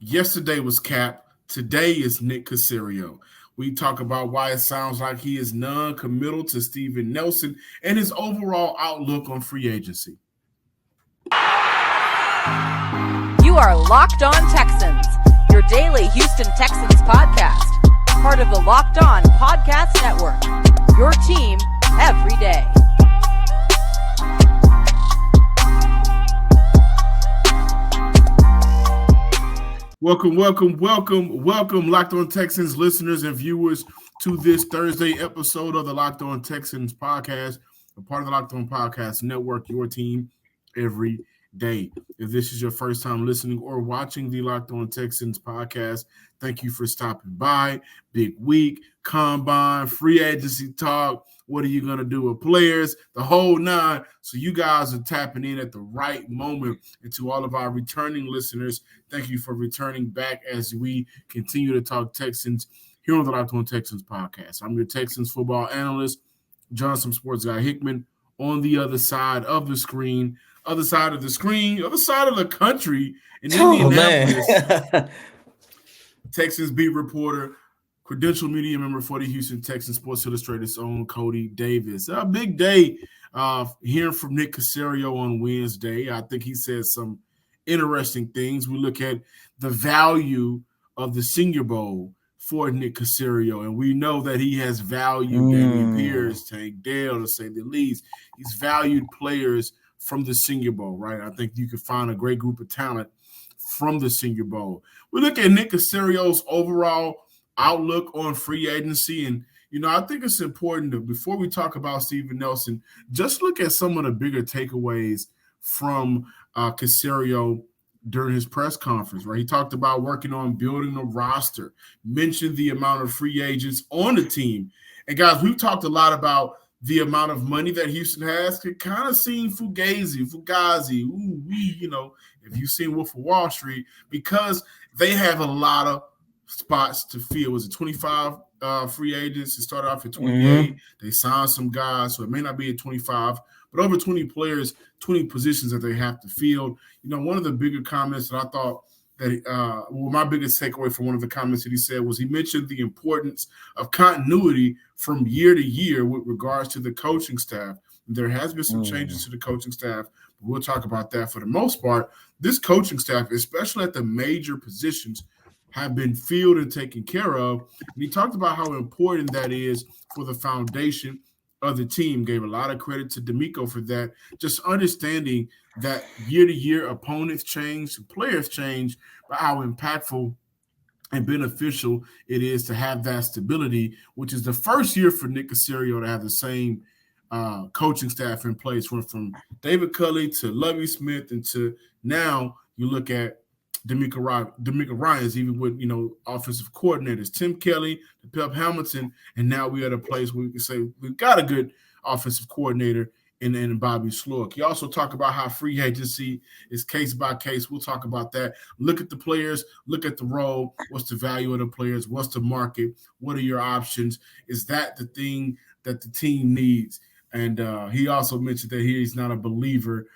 Yesterday was Cap. Today is Nick Caserio. We talk about why it sounds like he is non-committal to Steven Nelson and his overall outlook on free agency. You are Locked On Texans, your daily Houston Texans podcast, part of the Locked On Podcast Network, your team every day. Welcome, Locked On Texans listeners and viewers to this Thursday episode of the Locked On Texans podcast, a part of the Locked On Podcast Network, your team every day. If this is your first time listening or watching the Locked On Texans podcast, thank you for stopping by. Big week, combine, free agency talk. What are you going to do with players? The whole nine. So you guys are tapping in at the right moment. And to all of our returning listeners, thank you for returning back as we continue to talk Texans here on the Locked On Texans podcast. I'm your Texans football analyst, Johnson Sports Guy Hickman, on the other side of the screen, other side of the country in Indianapolis. Texans beat reporter, credential media member for the Houston Texans, Sports Illustrated's own Cody Davis. A big day hearing from Nick Caserio on Wednesday. I think he said some interesting things. We look at the value of the Senior Bowl for Nick Caserio, and we know that he has valued Damian Pierce, Tank Dell, to say the least. He's valued players from the Senior Bowl, right? I think you could find a great group of talent from the Senior Bowl. We look at Nick Caserio's overall outlook on free agency. And, I think it's important to, before we talk about Steven Nelson, just look at some of the bigger takeaways from Caserio during his press conference, right? He talked about working on building a roster, mentioned the amount of free agents on the team. And guys, we've talked a lot about the amount of money that Houston has. It kind of seemed fugazi, if you've seen Wolf of Wall Street, because they have a lot of spots to fill. Was it 25 free agents? It started off at 28. They signed some guys, so it may not be at 25, but over 20 players, 20 positions that they have to fill. One of the bigger comments that I thought that my biggest takeaway from one of the comments that he said was he mentioned the importance of continuity from year to year with regards to the coaching staff. There has been some changes to the coaching staff, but we'll talk about that. For the most part, this coaching staff, especially at the major positions, have been filled and taken care of. And he talked about how important that is for the foundation of the team. Gave a lot of credit to D'Amico for that. Just understanding that year-to-year opponents change, players change, but how impactful and beneficial it is to have that stability, which is the first year for Nick Caserio to have the same coaching staff in place. Went from David Culley to Lovie Smith, and to now you look at D'Amico Ryans, even with, offensive coordinators, Tim Kelly, Pep Hamilton, and now we're at a place where we can say we've got a good offensive coordinator in Bobby Slurk. He also talked about how free agency is case by case. We'll talk about that. Look at the players, look at the role, what's the value of the players, what's the market, what are your options? Is that the thing that the team needs? And he also mentioned that he's not a believer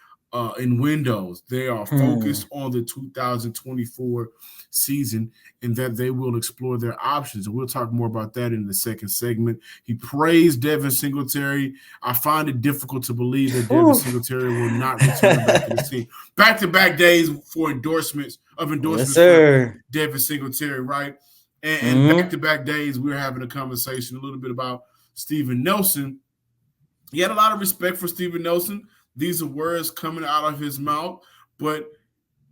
in windows. They are focused on the 2024 season and that they will explore their options. And we'll talk more about that in the second segment. He praised Devin Singletary. I find it difficult to believe that Devin Singletary will not return back to the team. Back-to-back days for endorsements for Devin Singletary, right? And back-to-back days, we were having a conversation a little bit about Steven Nelson. He had a lot of respect for Steven Nelson. These are words coming out of his mouth, but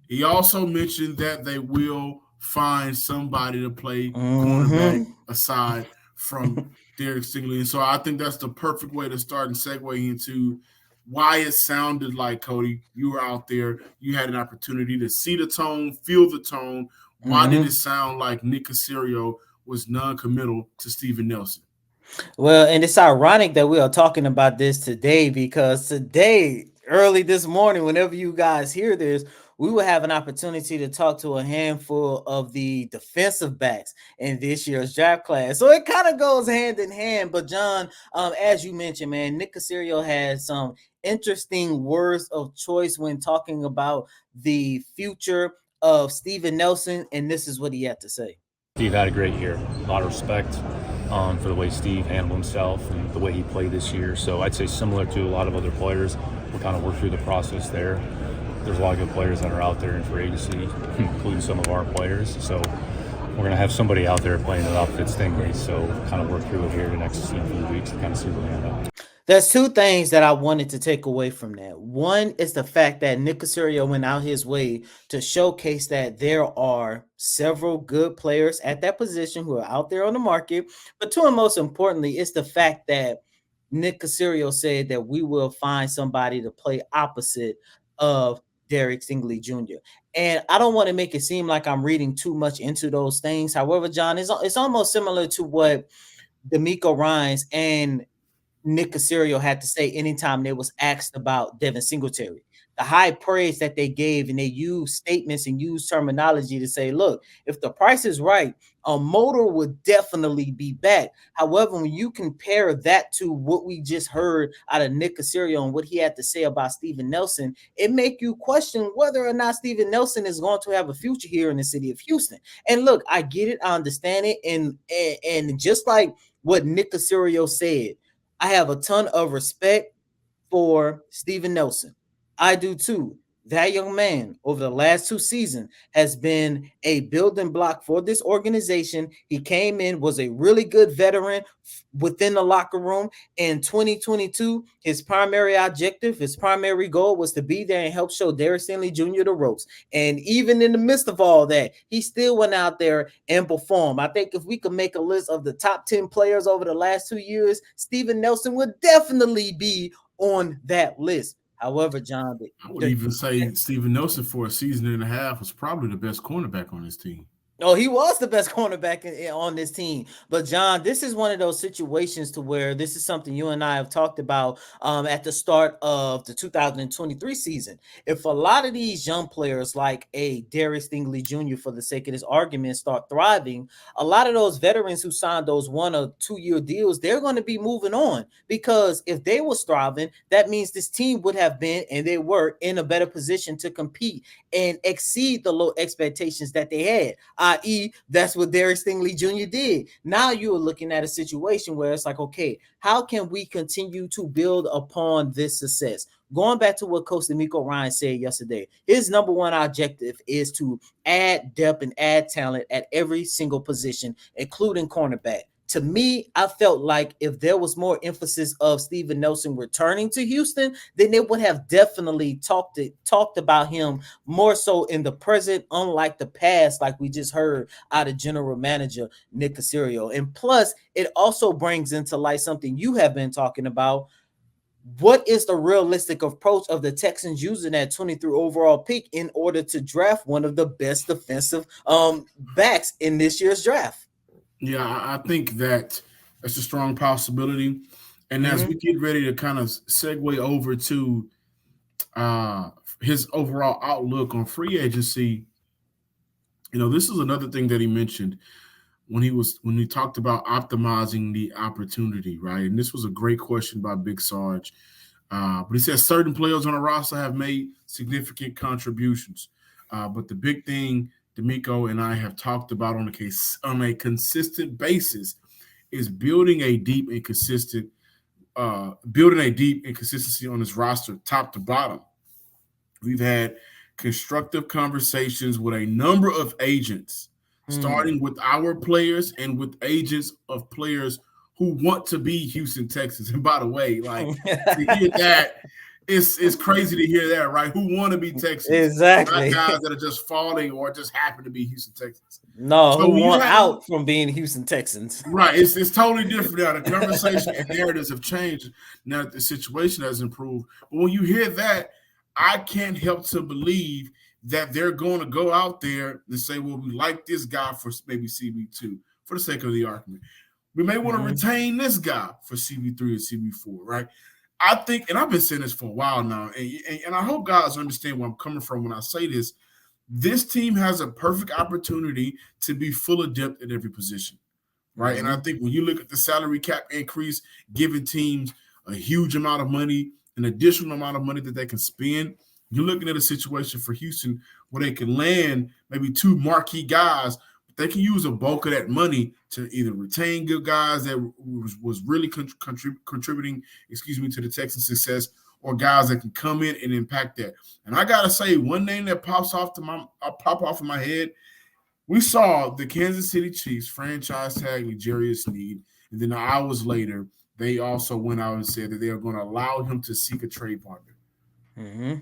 he also mentioned that they will find somebody to play cornerback aside from Derek Stingley. And so I think that's the perfect way to start and segue into why it sounded like, Cody, you were out there, you had an opportunity to see the tone, feel the tone. Why did it sound like Nick Caserio was non-committal to Steven Nelson? Well, and it's ironic that we are talking about this today, because today, early this morning, whenever you guys hear this, we will have an opportunity to talk to a handful of the defensive backs in this year's draft class. So it kind of goes hand in hand. But John, as you mentioned, man, Nick Caserio has some interesting words of choice when talking about the future of Steven Nelson, and this is what he had to say. Steve had a great year. A lot of respect for the way Steve handled himself and the way he played this year. So I'd say similar to a lot of other players, we'll kind of work through the process there. There's a lot of good players that are out there in free agency, including some of our players. So we're going to have somebody out there playing it off its Stingrays. So kind of work through it here the next few weeks to kind of see where we end up. There's two things that I wanted to take away from that. One is the fact that Nick Caserio went out his way to showcase that there are several good players at that position who are out there on the market. But two, and most importantly, it's the fact that Nick Caserio said that we will find somebody to play opposite of Derek Stingley Jr. And I don't want to make it seem like I'm reading too much into those things. However, John, it's almost similar to what D'Amico Ryans and Nick Caserio had to say anytime they was asked about Devin Singletary. The high praise that they gave, and they used statements and used terminology to say, look, if the price is right, a motor would definitely be back. However, when you compare that to what we just heard out of Nick Caserio and what he had to say about Steven Nelson, it make you question whether or not Steven Nelson is going to have a future here in the city of Houston. And look, I get it, I understand it, and just like what Nick Caserio said, I have a ton of respect for Steven Nelson. I do too. That young man over the last 2 seasons has been a building block for this organization. He came in, was a really good veteran within the locker room. In 2022, his primary objective, his primary goal was to be there and help show Derek Stingley Jr. the ropes. And even in the midst of all that, he still went out there and performed. I think if we could make a list of the top 10 players over the last 2 years, Steven Nelson would definitely be on that list. However, John, I would even say Steven Nelson for a season and a half was probably the best cornerback on his team. Oh, he was the best cornerback on this team. But John, this is one of those situations to where this is something you and I have talked about at the start of the 2023 season. If a lot of these young players like a Derek Stingley Jr., for the sake of this argument, start thriving, a lot of those veterans who signed those 1 or 2 year deals, they're going to be moving on, because if they were thriving, that means this team would have been, and they were, in a better position to compete and exceed the low expectations that they had. I.e., that's what Derek Stingley Jr. did. Now you are looking at a situation where it's like, okay, how can we continue to build upon this success? Going back to what Coach D'Amico Ryans said yesterday, his number one objective is to add depth and add talent at every single position, including cornerback. To me, I felt like if there was more emphasis of Steven Nelson returning to Houston, then they would have definitely talked about him more so in the present, unlike the past, like we just heard out of General Manager Nick Caserio. And plus, it also brings into light something you have been talking about. What is the realistic approach of the Texans using that 23 overall pick in order to draft one of the best defensive backs in this year's draft? Yeah, I think that's a strong possibility. And as we get ready to kind of segue over to his overall outlook on free agency, this is another thing that he mentioned when he talked about optimizing the opportunity, right? And this was a great question by Big Sarge. But he says certain players on the roster have made significant contributions. But the big thing D'Amico and I have talked about on a consistent basis is building a deep and consistency on his roster, top to bottom. We've had constructive conversations with a number of agents, starting with our players and with agents of players who want to be Houston Texans. And by the way, like to hear that, it's crazy to hear that, right? Who want to be Texans? Exactly. Not guys that are just falling or just happen to be Houston Texans. No, so who want out from being Houston Texans. Right. It's totally different now. The conversation and narratives have changed now that the situation has improved. But when you hear that, I can't help to believe that they're going to go out there and say, well, we like this guy for maybe CB2, for the sake of the argument. We may want to retain this guy for CB3 or CB4, right? I think, and I've been saying this for a while now, and I hope guys understand where I'm coming from when I say this. This team has a perfect opportunity to be full of depth at every position, right? And I think when you look at the salary cap increase, giving teams a huge amount of money, an additional amount of money that they can spend, you're looking at a situation for Houston where they can land maybe 2 marquee guys. They can use a bulk of that money to either retain good guys that was really contributing, to the Texans' success, or guys that can come in and impact that. And I gotta say, one name that pops off in my head. We saw the Kansas City Chiefs franchise tag L'Jarius Sneed, and then hours later, they also went out and said that they are going to allow him to seek a trade partner. Mm-hmm.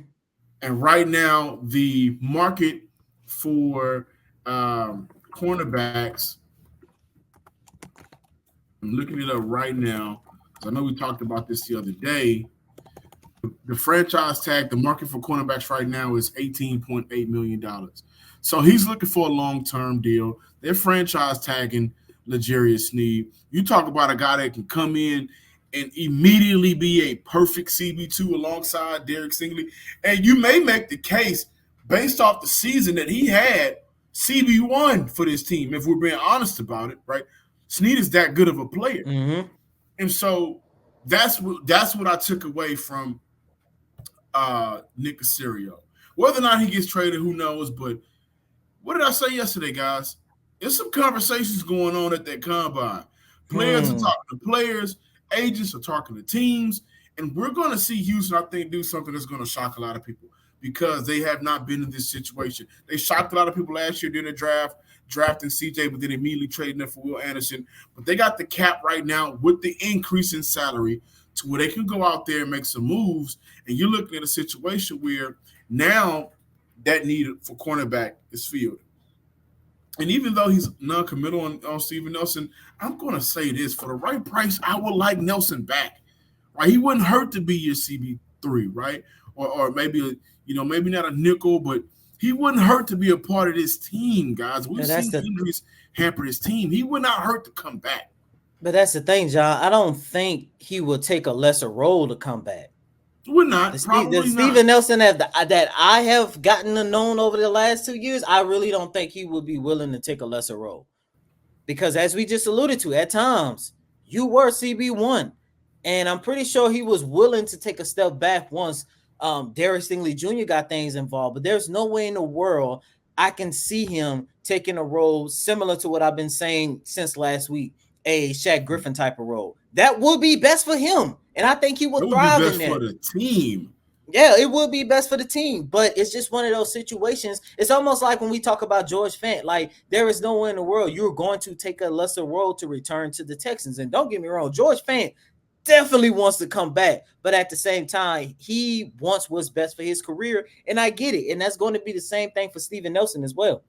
And right now, the market for cornerbacks, I'm looking it up right now, because I know we talked about this the other day. The franchise tag, the market for cornerbacks right now is $18.8 million. So he's looking for a long-term deal. They're franchise tagging L'Jarius Sneed. You talk about a guy that can come in and immediately be a perfect CB2 alongside Derek Stingley. And you may make the case, based off the season that he had, CB1 for this team, if we're being honest about it, right? Sneed is that good of a player. Mm-hmm. And so that's what I took away from Nick Caserio. Whether or not he gets traded, who knows? But what did I say yesterday, guys? There's some conversations going on at that combine. Players are talking to players, agents are talking to teams, and we're going to see Houston, I think, do something that's going to shock a lot of people because they have not been in this situation. They shocked a lot of people last year during the draft, drafting CJ, but then immediately trading it for Will Anderson. But they got the cap right now with the increase in salary to where they can go out there and make some moves. And you're looking at a situation where now that need for cornerback is filled. And even though he's non-committal on Steven Nelson, I'm going to say this. For the right price, I would like Nelson back. Right? He wouldn't hurt to be your CB3, right? Or maybe, maybe not a nickel, but he wouldn't hurt to be a part of this team, guys. We've seen injuries hamper his team. He would not hurt to come back. But that's the thing, John. I don't think he will take a lesser role to come back. We're not. The Steven Nelson that I have gotten to know over the last 2 years, I really don't think he would be willing to take a lesser role. Because as we just alluded to, at times, you were CB1. And I'm pretty sure he was willing to take a step back once Derek Stingley Jr. got things involved. But there's no way in the world I can see him taking a role similar to what I've been saying since last week, a Shaq Griffin type of role. That would be best for him. And I think he would thrive in that. It would be best for the team. Yeah, it would be best for the team. But it's just one of those situations. It's almost like when we talk about George Fant. Like, there is no way in the world you're going to take a lesser role to return to the Texans. And don't get me wrong, George Fant definitely wants to come back. But at the same time, he wants what's best for his career. And I get it. And that's going to be the same thing for Steven Nelson as well.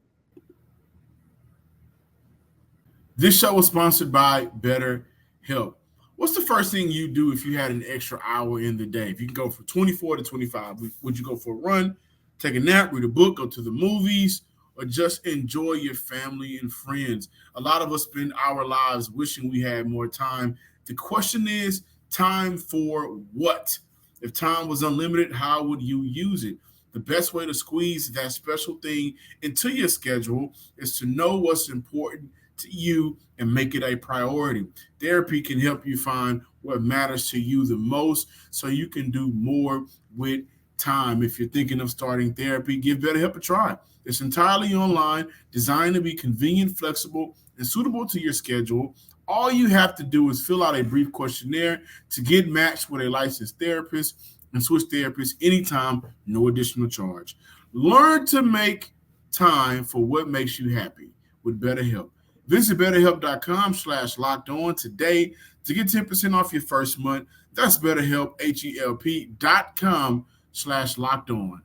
This show was sponsored by BetterHelp. What's the first thing you do if you had an extra hour in the day? If you can go from 24 to 25, would you go for a run, take a nap, read a book, go to the movies, or just enjoy your family and friends? A lot of us spend our lives wishing we had more time. The question is, time for what? If time was unlimited, how would you use it? The best way to squeeze that special thing into your schedule is to know what's important to you and make it a priority. Therapy can help you find what matters to you the most so you can do more with time. If you're thinking of starting therapy, give BetterHelp a try. It's entirely online, designed to be convenient, flexible, and suitable to your schedule. All you have to do is fill out a brief questionnaire to get matched with a licensed therapist and switch therapists anytime, no additional charge. Learn to make time for what makes you happy with BetterHelp. Visit BetterHelp.com/lockedon today to get 10% off your first month. That's BetterHelp, HELP.com/lockedon.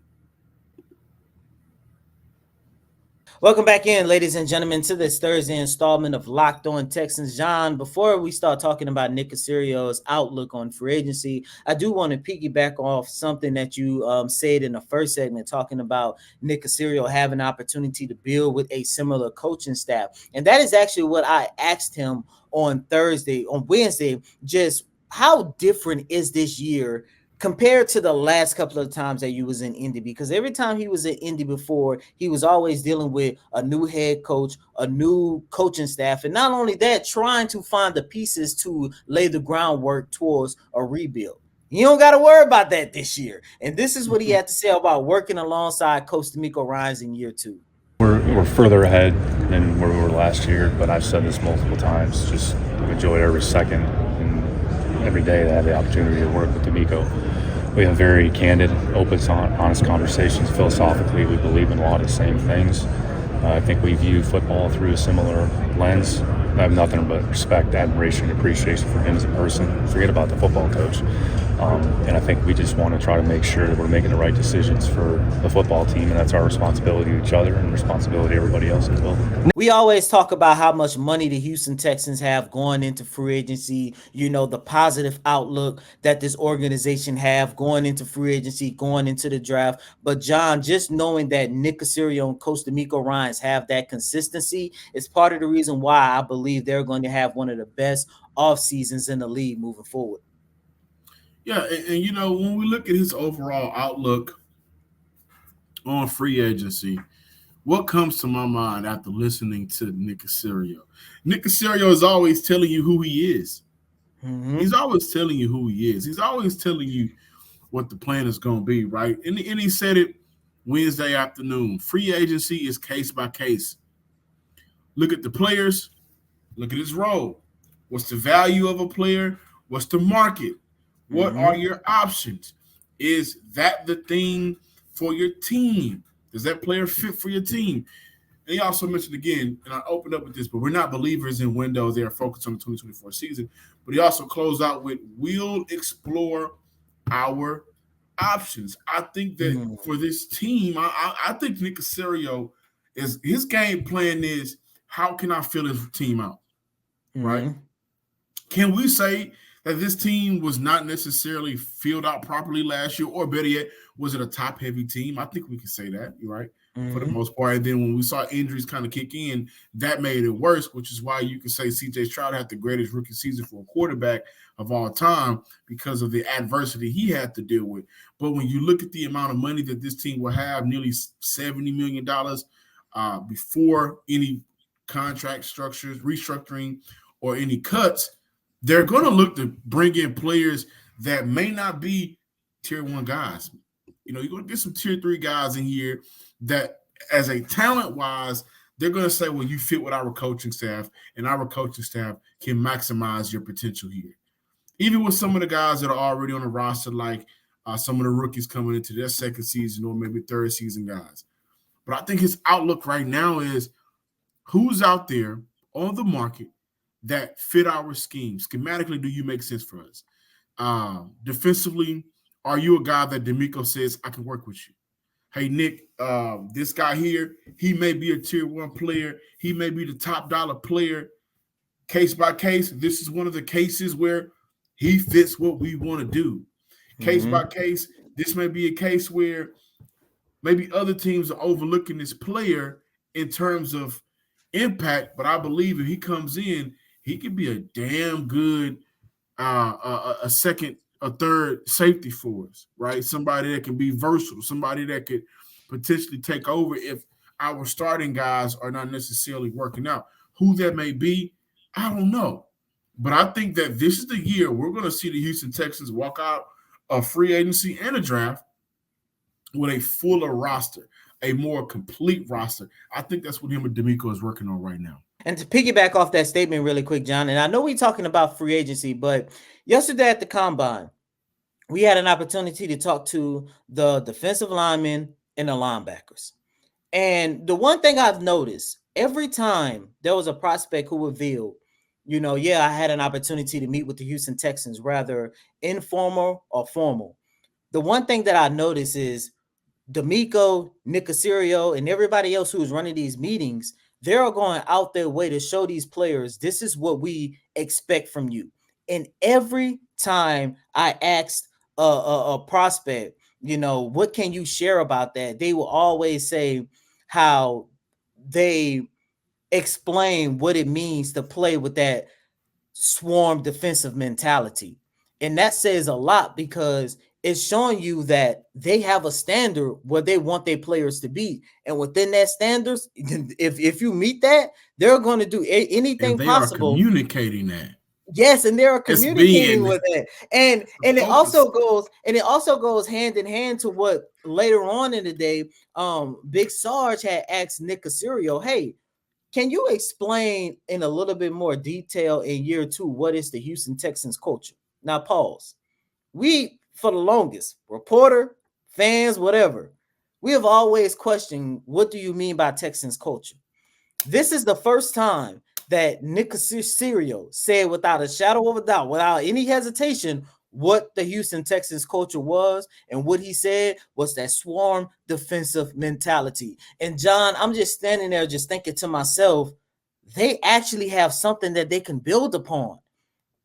Welcome back in, ladies and gentlemen, to this Thursday installment of Locked On Texans. John, before we start talking about Nick Caserio's outlook on free agency, I do want to piggyback off something that you said in the first segment, talking about Nick Caserio having an opportunity to build with a similar coaching staff. And that is actually what I asked him on Wednesday, just how different is this year compared to the last couple of times that you was in Indy? Because every time he was in Indy before, he was always dealing with a new head coach, a new coaching staff, and not only that, trying to find the pieces to lay the groundwork towards a rebuild. You don't got to worry about that this year. And this is what he had to say about working alongside Coach D'Amico Ryans in year 2. We're further ahead than where we were last year, but I've said this multiple times. Just enjoy every second and every day that I have the opportunity to work with D'Amico. We have very candid, open, honest conversations. Philosophically, we believe in a lot of the same things. I think we view football through a similar lens. I have nothing but respect, admiration, appreciation for him as a person. Forget about the football coach. And I think we just want to try to make sure that we're making the right decisions for the football team, and that's our responsibility to each other and responsibility to everybody else as well. We always talk about how much money the Houston Texans have going into free agency, the positive outlook that this organization have going into free agency, going into the draft. But John, just knowing that Nick Caserio and Coach D'Amico Ryans have that consistency is part of the reason why I believe they're going to have one of the best off seasons in the league moving forward. Yeah, and when we look at his overall outlook on free agency, what comes to my mind after listening to Nick Caserio? Nick Caserio is always telling you who he is. Mm-hmm. He's always telling you who he is. He's always telling you what the plan is going to be, right? And he said it Wednesday afternoon. Free agency is case by case. Look at the players. Look at his role. What's the value of a player? What's the market? What are your options? Is that the thing for your team? Does that player fit for your team? And he also mentioned again, and I opened up with this, but we're not believers in windows. They are focused on the 2024 season. But he also closed out with, we'll explore our options. I think that for this team, I think Nick Caserio, is his game plan is, how can I fill his team out? Right? Can we say that this team was not necessarily filled out properly last year, or better yet, was it a top-heavy team? I think we can say that, right, for the most part. And then when we saw injuries kind of kick in, that made it worse, which is why you can say C.J. Stroud had the greatest rookie season for a quarterback of all time because of the adversity he had to deal with. But when you look at the amount of money that this team will have, nearly $70 million before any contract structures, restructuring, or any cuts, they're going to look to bring in players that may not be tier 1 guys. You're going to get some tier 3 guys in here that, as a talent-wise, they're going to say, well, you fit with our coaching staff, and our coaching staff can maximize your potential here. Even with some of the guys that are already on the roster, like some of the rookies coming into their second season or maybe third season guys. But I think his outlook right now is, who's out there on the market that fit our scheme? Schematically, do you make sense for us? Defensively, are you a guy that D'Amico says, I can work with you? Hey, Nick, this guy here, he may be a tier 1 player. He may be the top dollar player. Case by case, this is one of the cases where he fits what we want to do. Case by case, this may be a case where maybe other teams are overlooking this player in terms of impact, but I believe if he comes in, he could be a damn good a second, a third safety for us, right? Somebody that can be versatile, somebody that could potentially take over if our starting guys are not necessarily working out. Who that may be, I don't know. But I think that this is the year we're going to see the Houston Texans walk out of free agency and a draft with a fuller roster, a more complete roster. I think that's what him and D'Amico is working on right now. And to piggyback off that statement really quick, John, and I know we're talking about free agency, but yesterday at the Combine, we had an opportunity to talk to the defensive linemen and the linebackers. And the one thing I've noticed, every time there was a prospect who revealed, I had an opportunity to meet with the Houston Texans, rather informal or formal. The one thing that I noticed is D'Amico, Nick Caserio, and everybody else who's running these meetings, they're going out their way to show these players, this is what we expect from you. And every time I asked a prospect, what can you share about that? They will always say how they explain what it means to play with that swarm defensive mentality. And that says a lot because it's showing you that they have a standard where they want their players to be. And within that standards, if you meet that, they're going to do anything and they possible. Are communicating that. Yes, and they're communicating with it. And it focus. also goes hand in hand to what later on in the day, Big Sarge had asked Nick Caserio, hey, can you explain in a little bit more detail in year 2 what is the Houston Texans culture? Now pause. We, for the longest, reporter, fans, whatever, we have always questioned, what do you mean by Texans culture? This is the first time that Nick Caserio said without a shadow of a doubt, without any hesitation, what the Houston Texans culture was. And what he said was that swarm defensive mentality. And John, I'm just standing there just thinking to myself, they actually have something that they can build upon.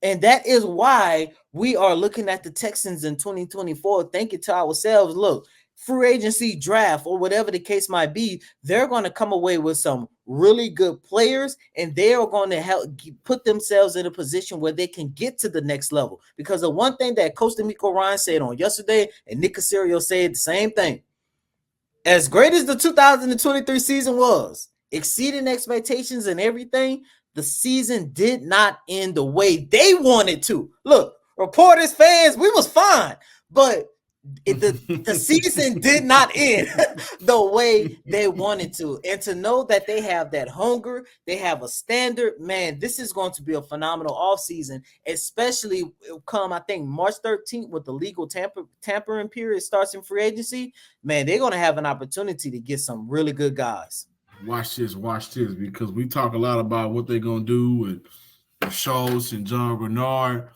And that is why we are looking at the Texans in 2024, thinking to ourselves, look, free agency draft or whatever the case might be, they're going to come away with some really good players, and they are going to help put themselves in a position where they can get to the next level. Because the one thing that Coach D'Amico Ryan said on yesterday, and Nick Caserio said the same thing, as great as the 2023 season was, exceeding expectations and everything, the season did not end the way they wanted to. Look, reporters, fans, we was fine, but the season did not end the way they wanted to. And to know that they have that hunger, they have a standard, man, this is going to be a phenomenal offseason, especially come, I think, March 13th with the legal tampering period starts in free agency. Man, they're going to have an opportunity to get some really good guys. Watch this, because we talk a lot about what they're going to do with Schultz and John Bernard.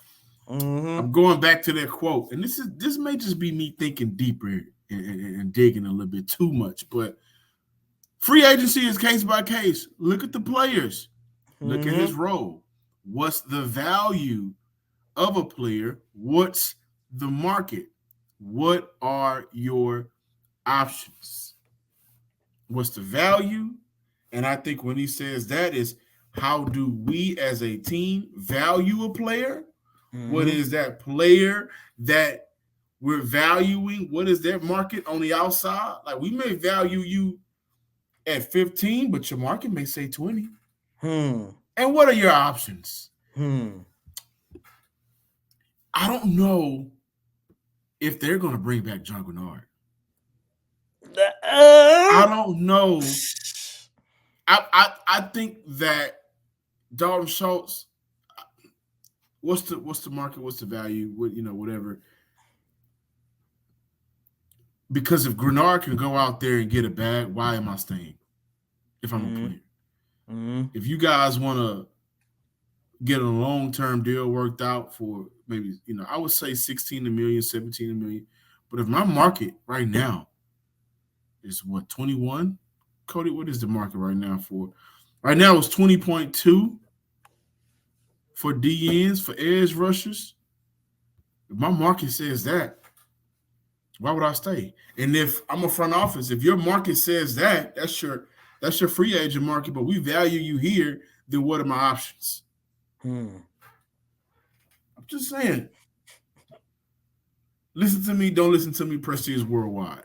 I'm going back to that quote, and this may just be me thinking deeper and digging a little bit too much, but free agency is case by case. Look at the players. Look at his role. What's the value of a player? What's the market? What are your options? What's the value? And I think when he says that is, how do we as a team value a player? What is that player that we're valuing? What is their market on the outside? Like, we may value you at 15, but your market may say 20. And what are your options? I don't know if they're going to bring back John Bernard. I don't know. I think that Dalton Schultz, what's the market? What's the value? Whatever. Because if Grenard can go out there and get a bag, why am I staying? If I'm a player, if you guys want to get a long-term deal worked out for maybe, I would say 16 million, 17 million. But if my market right now is 21, Cody, what is the market right now for? Right now it's 20.2 for DNs, for edge rushers. If my market says that, why would I stay? And if I'm a front office, if your market says that, that's your free agent market, but we value you here, then what are my options? I'm just saying. Listen to me, don't listen to me, Prestige Worldwide.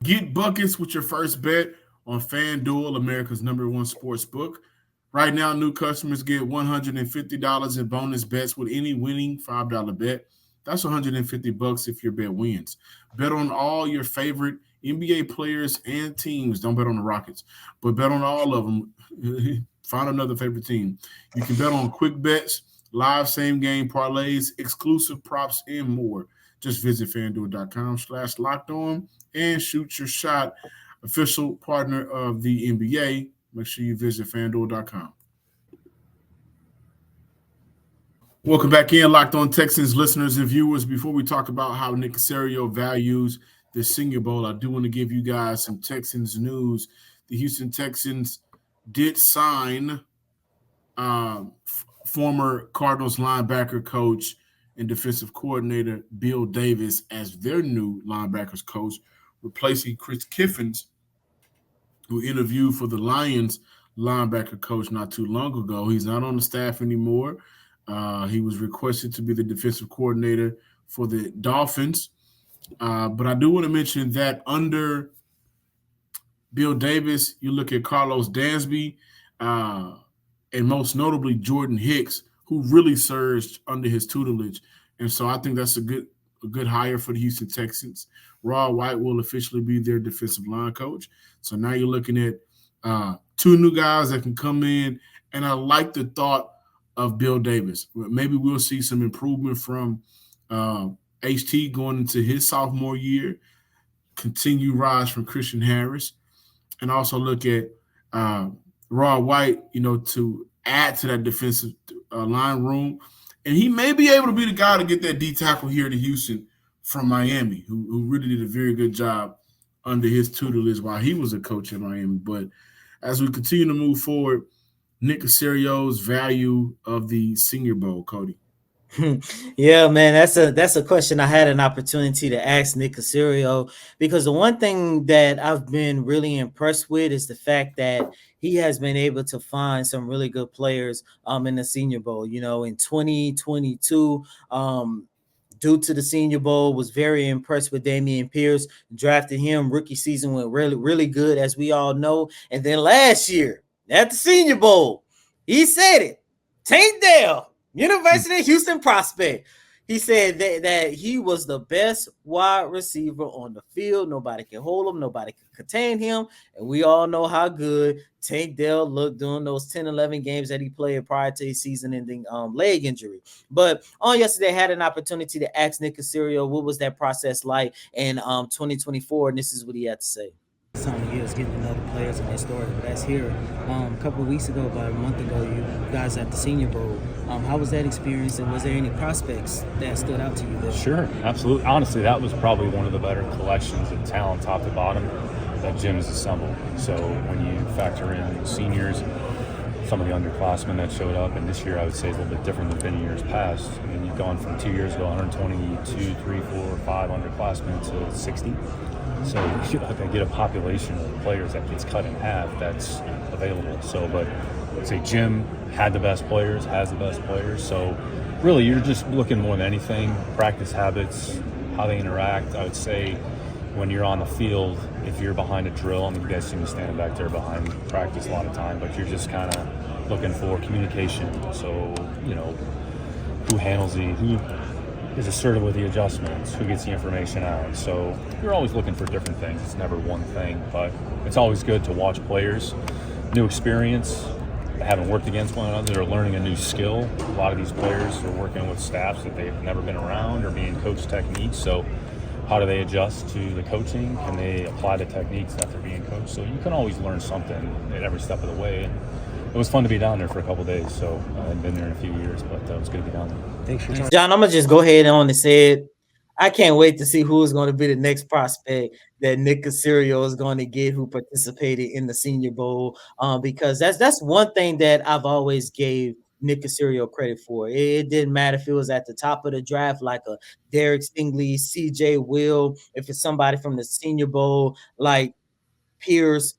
Get buckets with your first bet on FanDuel, America's #1 sports book. Right now, new customers get $150 in bonus bets with any winning $5 bet. That's $150 if your bet wins. Bet on all your favorite NBA players and teams. Don't bet on the Rockets, but bet on all of them. Find another favorite team. You can bet on quick bets, live same-game parlays, exclusive props, and more. Just visit FanDuel.com/lockedon and shoot your shot. Official partner of the NBA. Make sure you visit FanDuel.com. Welcome back in, Locked On Texans listeners and viewers. Before we talk about how Nick Caserio values the Senior Bowl, I do want to give you guys some Texans news. The Houston Texans did sign former Cardinals linebacker coach and defensive coordinator Bill Davis as their new linebackers coach, replacing Chris Kiffins, who interviewed for the Lions linebacker coach not too long ago. He's not on the staff anymore. He was requested to be the defensive coordinator for the Dolphins. But I do want to mention that under Bill Davis, you look at Carlos Dansby, uh, and most notably Jordan Hicks, who really surged under his tutelage. And so I think that's a good hire for the Houston Texans. Raw White will officially be their defensive line coach. So now you're looking at two new guys that can come in. And I like the thought of Bill Davis. Maybe we'll see some improvement from HT going into his sophomore year, continue rise from Christian Harris, and also look at Raw White, to add to that defensive line room. And he may be able to be the guy to get that D tackle here to Houston from Miami, who really did a very good job under his tutelage while he was a coach in Miami. But as we continue to move forward, Nick Caserio's value of the Senior Bowl, Cody. Yeah, man, that's a question I had an opportunity to ask Nick Caserio, because the one thing that I've been really impressed with is the fact that he has been able to find some really good players in the Senior Bowl. In 2022, due to the Senior Bowl, was very impressed with Dameon Pierce, drafted him. Rookie season went really, really good, as we all know. And then last year at the Senior Bowl, he said it. Tank Dell, University of Houston prospect. He said that he was the best wide receiver on the field. Nobody can hold him. Nobody can contain him. And we all know how good Tank Dell looked during those 10, 11 games that he played prior to his season-ending leg injury. But on yesterday, I had an opportunity to ask Nick Caserio what was that process like in 2024, and this is what he had to say. Time of year is getting to know the players and their story, but that's here. A couple of weeks ago, about a month ago, you guys at the Senior Bowl. How was that experience, and was there any prospects that stood out to you there? Sure, absolutely. Honestly, that was probably one of the better collections of talent, top to bottom, that Jim has assembled. So when you factor in seniors, some of the underclassmen that showed up, and this year I would say is a little bit different than many years past. I mean, you've gone from 2 years ago, 122, 3, 4, 5 underclassmen to 60. So you get a population of players that gets cut in half that's available. So, but I'd say Jim had the best players, has the best players. So really, you're just looking more than anything, practice habits, how they interact. I would say when you're on the field, if you're behind a drill, I mean, you guys see me standing back there behind practice a lot of time, but you're just kind of looking for communication. So, who handles who is assertive with the adjustments, who gets the information out. So you're always looking for different things. It's never one thing, but it's always good to watch players, new experience, that haven't worked against one another, they're learning a new skill. A lot of these players are working with staffs that they've never been around or being coached techniques. So how do they adjust to the coaching? Can they apply the techniques that they're being coached? So you can always learn something at every step of the way. And it was fun to be down there for a couple of days. So I hadn't been there in a few years, but it was good to be down there. Thanks for John, I'm going to just go ahead on and say it. I can't wait to see who is going to be the next prospect that Nick Caserio is going to get who participated in the Senior Bowl, because that's one thing that I've always gave Nick Caserio credit for. It didn't matter if it was at the top of the draft like a Derek Stingley, CJ Will, if it's somebody from the Senior Bowl like Pierce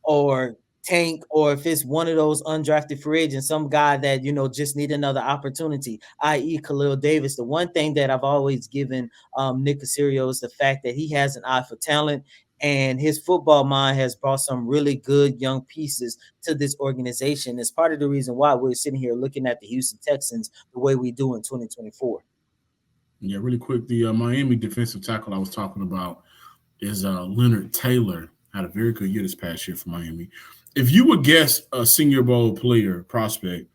or Tank, or if it's one of those undrafted free agents, some guy that just need another opportunity, i.e. Khalil Davis. The one thing that I've always given Nick Caserio is the fact that he has an eye for talent, and his football mind has brought some really good young pieces to this organization. It's part of the reason why we're sitting here looking at the Houston Texans the way we do in 2024. Yeah, really quick, the Miami defensive tackle I was talking about is Leonard Taylor. Had a very good year this past year for Miami. If you would guess a Senior Bowl player prospect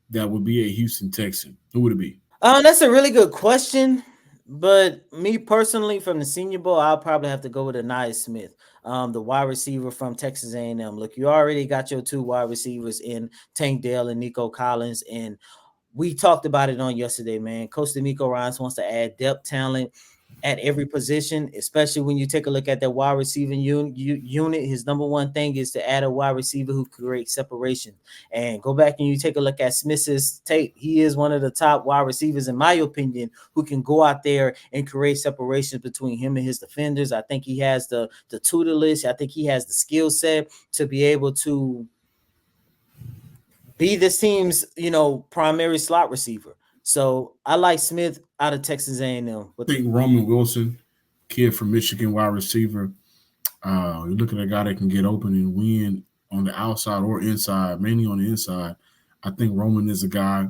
that would be a Houston Texan, who would it be? That's a really good question. But me personally, from the Senior Bowl, I'll probably have to go with Anais Smith, the wide receiver from Texas A&M. Look, you already got your two wide receivers in Tank Dell and Nico Collins, and we talked about it on yesterday, man. Coach D'Amico Ryans wants to add depth talent at every position, especially when you take a look at that wide receiving unit. His number one thing is to add a wide receiver who creates separation. And go back and you take a look at Smith's tape. He is one of the top wide receivers, in my opinion, who can go out there and create separation between him and his defenders. I think he has the tutelage. I think he has the skill set to be able to be this team's, primary slot receiver. So I like Smith out of Texas A&M. I think Roman Wilson, kid from Michigan, wide receiver. You look at a guy that can get open and win on the outside or inside, mainly on the inside. I think Roman is a guy.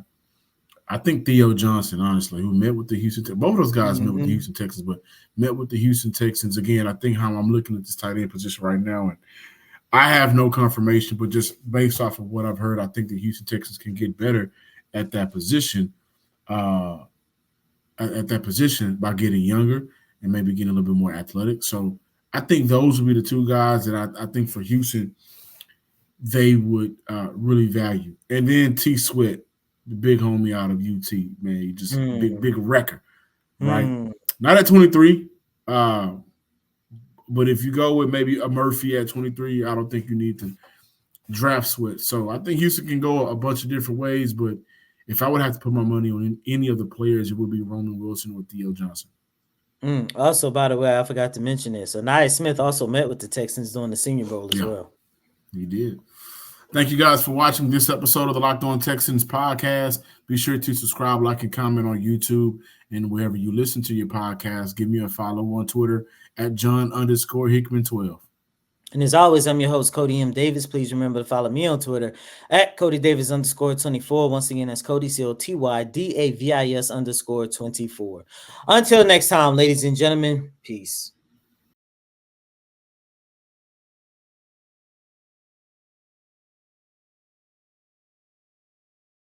I think Theo Johnson, honestly, who met with the Houston. Both of those guys met with the Houston Texans, but met with the Houston Texans again. I think how I'm looking at this tight end position right now, and I have no confirmation, but just based off of what I've heard, I think the Houston Texans can get better at that position. At that position by getting younger and maybe getting a little bit more athletic. So I think those would be the two guys that I think for Houston they would really value. And then T. Sweat, the big homie out of UT, man, he just big wrecker, right? Not at 23, but if you go with maybe a Murphy at 23, I don't think you need to draft Sweat. So I think Houston can go a bunch of different ways, but if I would have to put my money on any of the players, it would be Roman Wilson or Theo Johnson. Also, by the way, I forgot to mention this. So Nia Smith also met with the Texans during the Senior Bowl as well. He did. Thank you guys for watching this episode of the Locked On Texans podcast. Be sure to subscribe, like, and comment on YouTube and wherever you listen to your podcast. Give me a follow on Twitter at John_Hickman12. And as always, I'm your host, Cody M. Davis. Please remember to follow me on Twitter at CodyDavis_24. Once again, that's Cody, COTYDAVIS_24. Until next time, ladies and gentlemen, peace.